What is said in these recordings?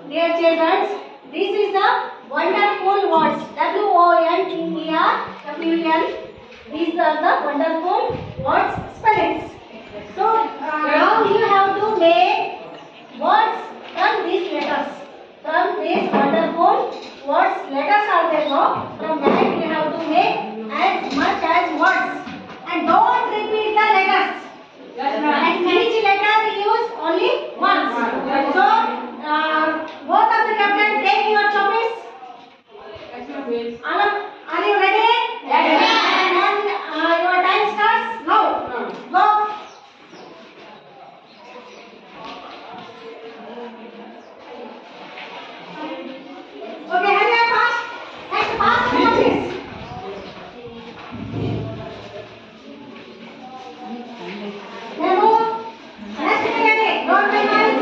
Dear children, this is the wonderful words. WONDERFUL. These are the wonderful words spellings. So now you have to make words from these letters. From these wonderful words, letters are there. No? From that you have to make as much as words. And don't repeat the letters. And each letter use only once. So both of the captain take your choppies. Are you ready? Yes. And your time starts now. Go. Okay, hurry up fast. Next fast choppies. Nemo. Next again. Don't make noise.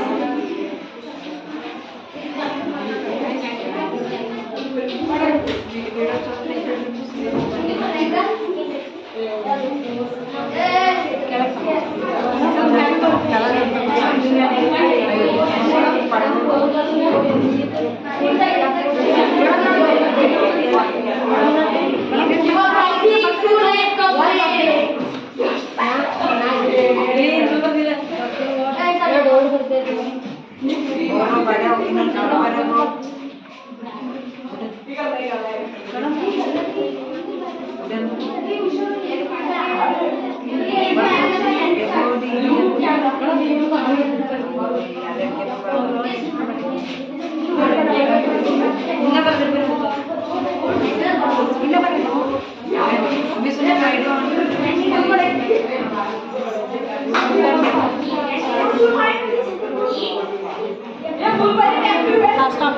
Stop.